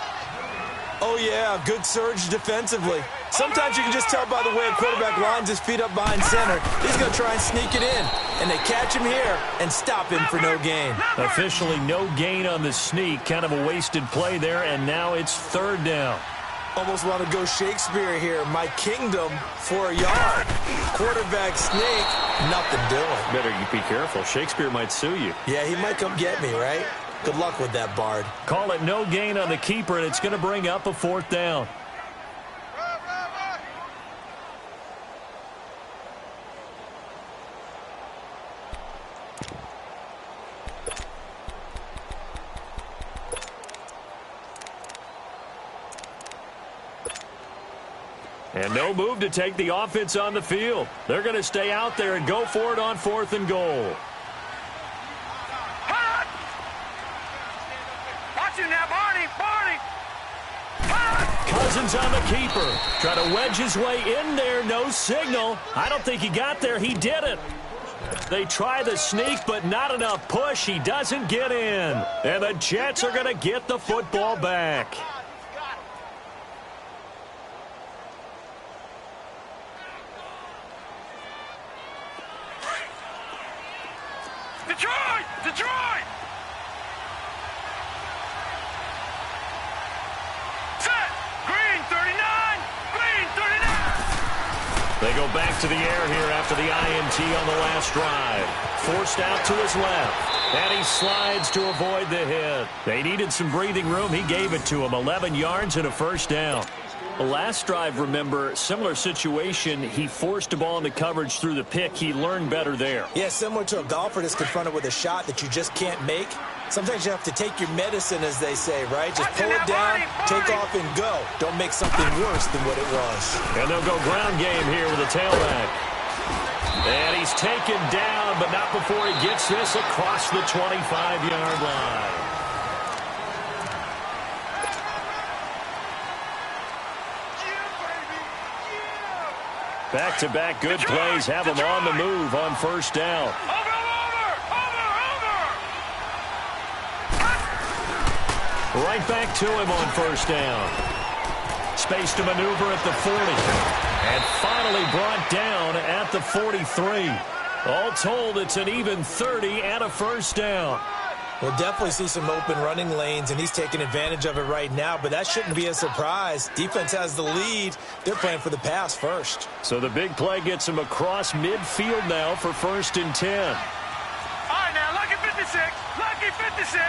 Oh, yeah, good surge defensively. Sometimes you can just tell by the way a quarterback lines his feet up behind center. He's going to try and sneak it in. And they catch him here and stop him for no gain. Officially no gain on the sneak. Kind of a wasted play there, and now it's 3rd down. Almost want to go Shakespeare here. My kingdom for a yard. Quarterback sneak, nothing doing. Better you be careful. Shakespeare might sue you. Yeah, he might come get me, right? Good luck with that, Bard. Call it no gain on the keeper, and it's going to bring up a 4th down. And no move to take the offense on the field. They're going to stay out there and go for it on 4th and goal. Watch him now, Barney! Barney! Cousins on the keeper. Trying to wedge his way in there. No signal. I don't think he got there. He did it. They try the sneak, but not enough push. He doesn't get in. And the Jets are going to get the football back. Detroit! Detroit! Set! Green 39! Green 39! They go back to the air here after the INT on the last drive. Forced out to his left. And he slides to avoid the hit. They needed some breathing room. He gave it to him. 11 yards and a 1st down. The last drive, remember, similar situation. He forced a ball into coverage through the pick. He learned better there. Yeah, similar to a golfer that's confronted with a shot that you just can't make. Sometimes you have to take your medicine, as they say, right? Just pull it down, take off, and go. Don't make something worse than what it was. And they'll go ground game here with a tailback. And he's taken down, but not before he gets this across the 25-yard line. Back-to-back good plays have him on the move on 1st down. Right back to him on 1st down. Space to maneuver at the 40. And finally brought down at the 43. All told, it's an even 30 and a first down. We'll definitely see some open running lanes, and he's taking advantage of it right now, but that shouldn't be a surprise. Defense has the lead. They're playing for the pass first. So the big play gets him across midfield now for 1st and 10. All right, now, lucky 56. Lucky 56.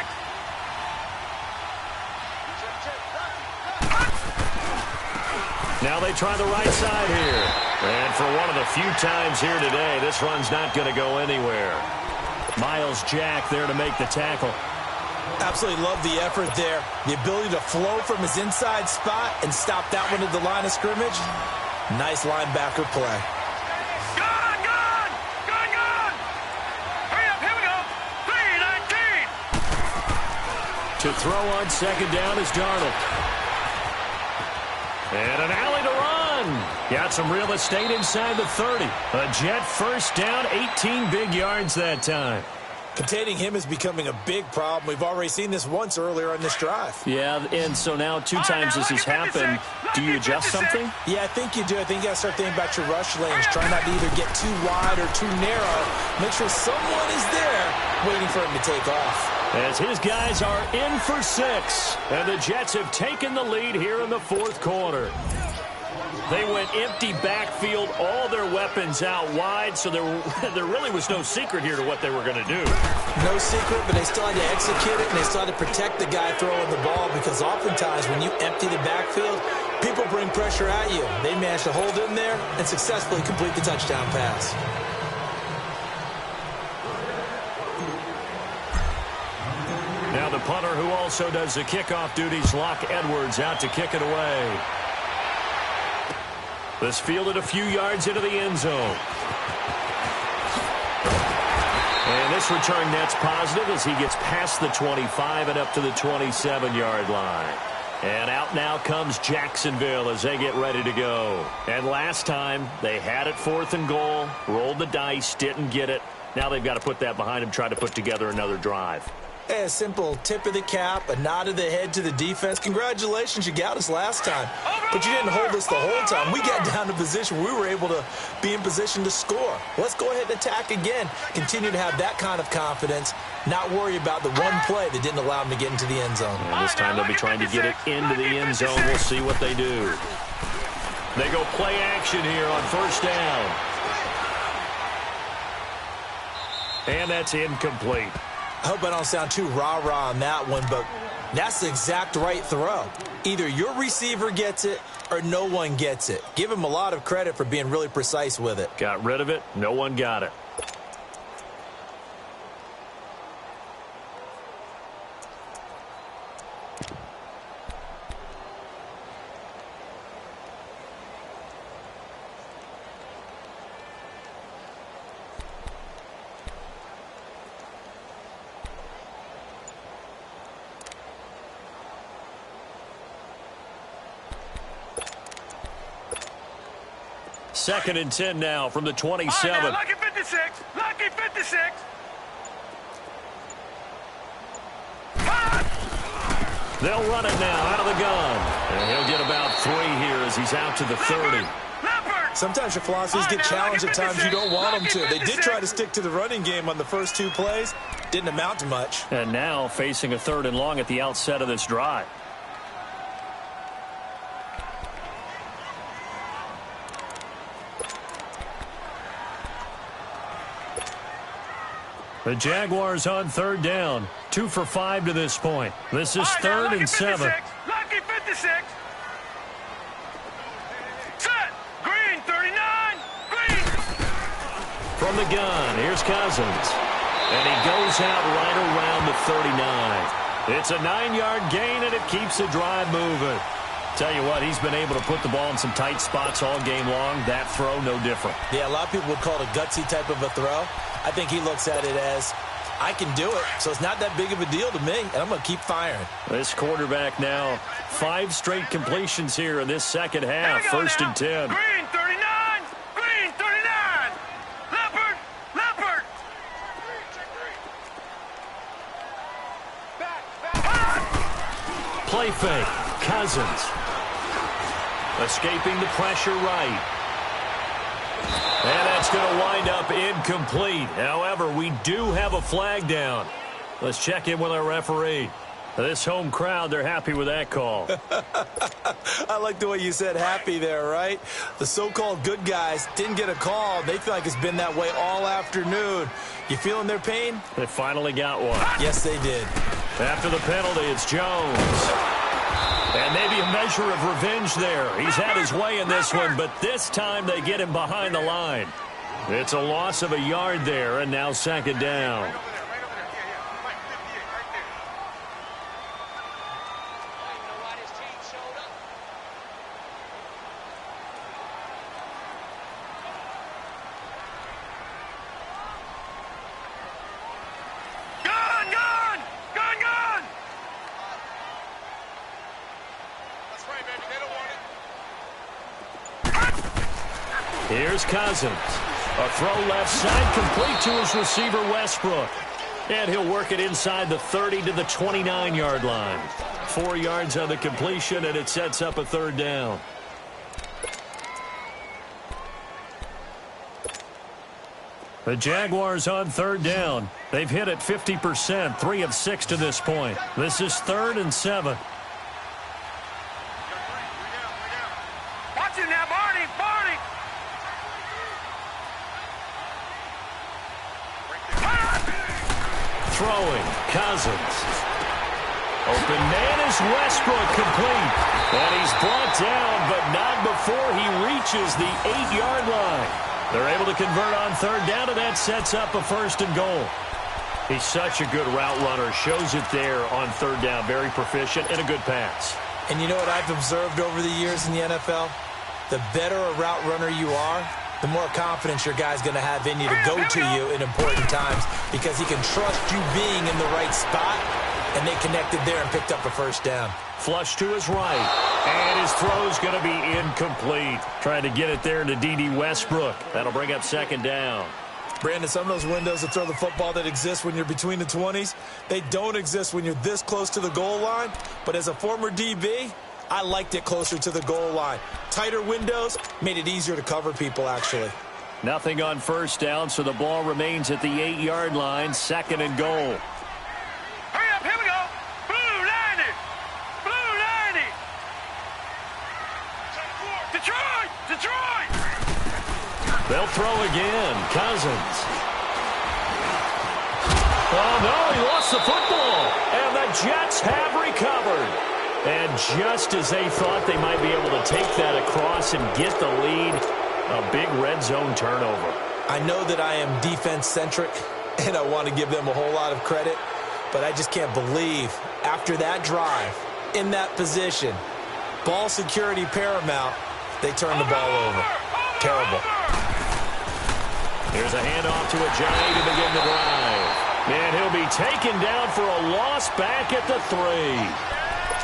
Now they try the right side here. And for one of the few times here today, this run's not going to go anywhere. Miles Jack there to make the tackle. Absolutely love the effort there. The ability to flow from his inside spot and stop that one at the line of scrimmage. Nice linebacker play. Gone, gone, gone, gone. Hurry up, here we go. 3-19. To throw on 2nd down is Darnold. And an alley to run. Got some real estate inside the 30. A Jet first down, 18 big yards that time. Containing him is becoming a big problem. We've already seen this once earlier on this drive. Yeah, and so now 2 times this has happened. Do you adjust something? Yeah, I think you do. I think you got to start thinking about your rush lanes. Try not to either get too wide or too narrow. Make sure someone is there waiting for him to take off. As his guys are in for 6. And the Jets have taken the lead here in the 4th quarter. They went empty backfield, all their weapons out wide, so there really was no secret here to what they were going to do. No secret, but they still had to execute it, and they still had to protect the guy throwing the ball, because oftentimes when you empty the backfield, people bring pressure at you. They managed to hold in there and successfully complete the touchdown pass. Now the punter, who also does the kickoff duties, Locke Edwards, out to kick it away. This fielded a few yards into the end zone. And this return net's positive as he gets past the 25 and up to the 27-yard line. And out now comes Jacksonville as they get ready to go. And last time, they had it 4th and goal, rolled the dice, didn't get it. Now they've got to put that behind them, try to put together another drive. A simple tip of the cap, a nod of the head to the defense. Congratulations, you got us last time. But you didn't hold us the whole time. We got down to position where we were able to be in position to score. Let's go ahead and attack again. Continue to have that kind of confidence. Not worry about the one play that didn't allow them to get into the end zone. And this time they'll be trying to get it into the end zone. We'll see what they do. They go play action here on 1st down. And that's incomplete. I hope I don't sound too rah-rah on that one, but that's the exact right throw. Either your receiver gets it or no one gets it. Give him a lot of credit for being really precise with it. Got rid of it. No one got it. Second and 10 now from the 27. Right, now, lucky 56. Lucky 56. They'll run it now out of the gun. And he'll get about 3 here as he's out to the 30. Sometimes your philosophies get challenged at times you don't want them to. They did try to stick to the running game on the first 2 plays. Didn't amount to much. And now facing a 3rd and long at the outset of this drive. The Jaguars on 3rd down. 2 for 5 to this point. This is 3rd and 7. Lucky 56. Set. Green 39. Green. From the gun, here's Cousins. And he goes out right around the 39. It's a 9-yard gain, and it keeps the drive moving. Tell you what, he's been able to put the ball in some tight spots all game long. That throw, no different. Yeah, a lot of people would call it a gutsy type of a throw. I think he looks at it as, I can do it, so it's not that big of a deal to me, and I'm going to keep firing. This quarterback now, 5 straight completions here in this second half. 1st and 10. Green 39. Green 39. Leopard. Leopard. Play fake. Cousins. Escaping the pressure right. And that's it's going to wind up incomplete. However, we do have a flag down. Let's check in with our referee. This home crowd, they're happy with that call. I like the way you said happy there, right? The so-called good guys didn't get a call. They feel like it's been that way all afternoon. You feeling their pain? They finally got one. Yes, they did. After the penalty, it's Jones. And maybe a measure of revenge there. He's had his way in this one, but this time they get him behind the line. It's a loss of a yard there, and now second down. Here's Cousins. A throw left side, complete to his receiver, Westbrook. And he'll work it inside the 30 to the 29-yard line. 4 yards on the completion, and it sets up a third down. The Jaguars on third down. They've hit it 50%, 3 of 6 to this point. This is 3rd and 7. Watch it now, Barney! Barney! Throwing, Cousins. Open man is Westbrook, complete. And he's brought down, but not before he reaches the 8-yard line. They're able to convert on third down, and that sets up a 1st and goal. He's such a good route runner. Shows it there on third down. Very proficient and a good pass. And you know what I've observed over the years in the NFL? The better a route runner you are, the more confidence your guy's going to have in you to go to you in important times because he can trust you being in the right spot, and they connected there and picked up a 1st down. Flush to his right, and his throw's going to be incomplete. Trying to get it there to D.D. Westbrook. That'll bring up 2nd down. Brandon, some of those windows to throw the football that exist when you're between the 20s, they don't exist when you're this close to the goal line. But as a former DB, I liked it closer to the goal line. Tighter windows made it easier to cover people, actually. Nothing on 1st down, so the ball remains at the 8-yard line, 2nd and goal. Hurry up, here we go! Blue 90! Blue 90! Detroit! Detroit! They'll throw again. Cousins. Oh, no, he lost the football. And the Jets have recovered. And just as they thought they might be able to take that across and get the lead, a big red zone turnover. I know that I am defense-centric, and I want to give them a whole lot of credit, but I just can't believe after that drive, in that position, ball security paramount, they turned the ball over. Terrible. Here's a handoff to Ajayi to begin the drive. And he'll be taken down for a loss back at the 3.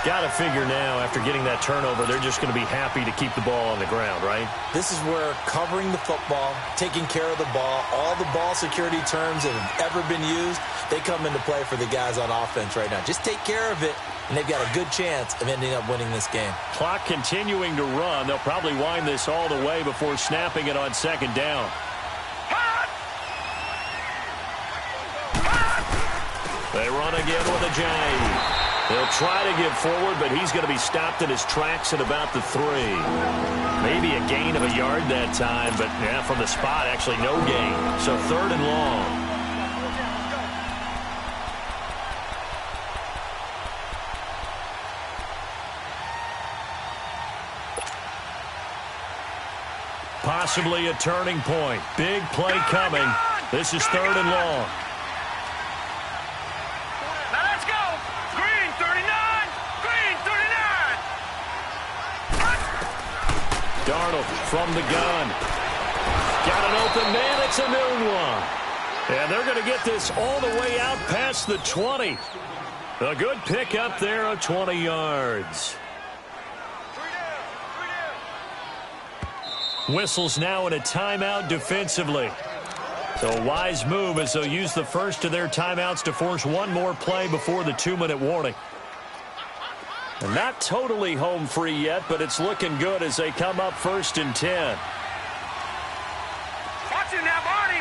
Got to figure now, after getting that turnover, they're just going to be happy to keep the ball on the ground, right? This is where covering the football, taking care of the ball, all the ball security terms that have ever been used, they come into play for the guys on offense right now. Just take care of it, and they've got a good chance of ending up winning this game. Clock continuing to run. They'll probably wind this all the way before snapping it on 2nd down. They run again with Ajayi. He'll try to get forward, but he's going to be stopped in his tracks at about the 3. Maybe a gain of a yard that time, but yeah, from the spot, actually no gain. So 3rd and long. Possibly a turning point. Big play coming. This is 3rd and long. Darnold from the gun. Got an open man. It's a new one. And they're going to get this all the way out past the 20. A good pick up there of 20 yards. Whistles now in a timeout defensively. So a wise move as they'll use the first of their timeouts to force one more play before the 2-minute warning. And not totally home free yet, but it's looking good as they come up 1st and 10. Watch Watch it now, Barney.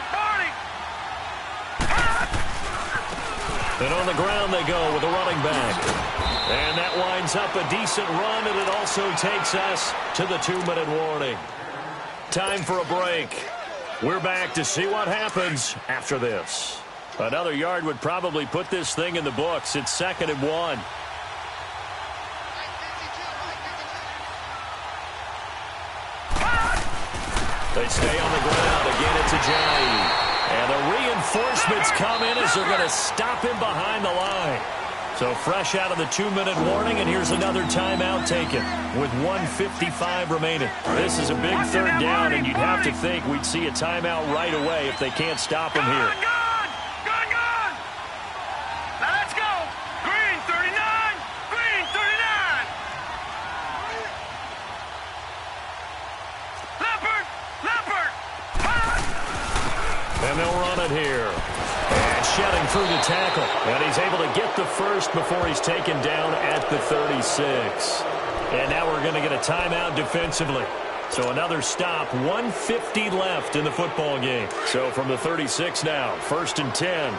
And on the ground they go with a running back. And that winds up a decent run, and it also takes us to the 2-minute warning. Time for a break. We're back to see what happens after this. Another yard would probably put this thing in the books. It's 2nd and 1. They stay on the ground. Again, it's Ajayi. And the reinforcements come in as they're going to stop him behind the line. So fresh out of the 2-minute warning, and here's another timeout taken with 1:55 remaining. This is a big 3rd down, and you'd have to think we'd see a timeout right away if they can't stop him here. Gone. Now let's go. Green 39. Green 39. Leopard. And they'll run it here. And shedding through the tackle. And he's able to get the first before he's taken down at the 36. And now we're going to get a timeout defensively. So another stop. 1:50 left in the football game. So from the 36 now, 1st and 10.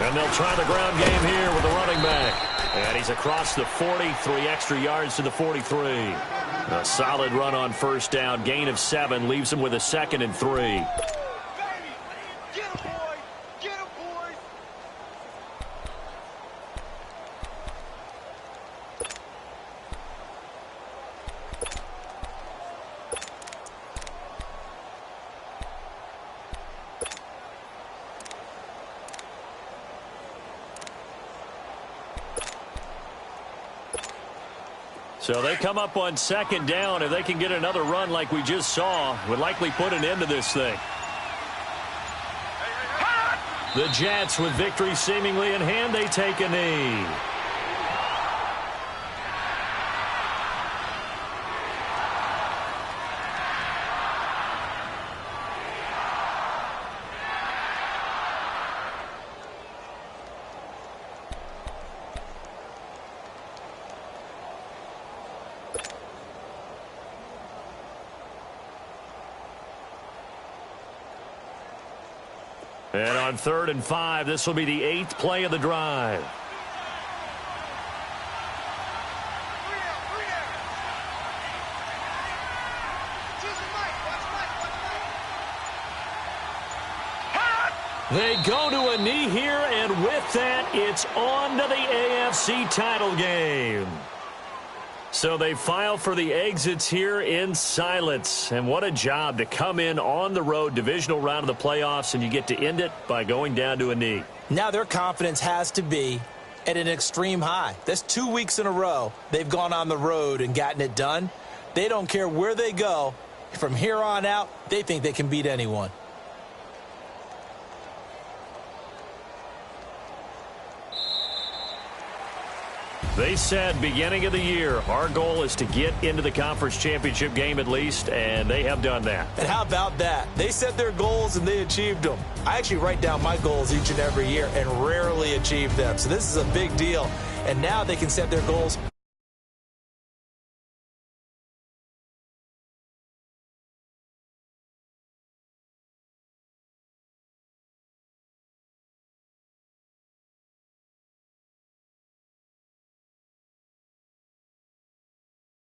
And they'll try the ground game here with the running back. And he's across the 40, 3 extra yards to the 43. A solid run on 1st down. Gain of 7 leaves him with a 2nd and 3. So they come up on 2nd down. If they can get another run like we just saw, would likely put an end to this thing. The Jets, with victory seemingly in hand, they take a knee. And on 3rd and 5, this will be the 8th play of the drive. They go to a knee here, and with that, it's on to the AFC title game. So they file for the exits here in silence. And what a job to come in on the road, divisional round of the playoffs, and you get to end it by going down to a knee. Now their confidence has to be at an extreme high. That's 2 weeks in a row they've gone on the road and gotten it done. They don't care where they go. From here on out, they think they can beat anyone. They said beginning of the year, our goal is to get into the conference championship game at least, and they have done that. And how about that? They set their goals and they achieved them. I actually write down my goals each and every year and rarely achieve them. So this is a big deal. And now they can set their goals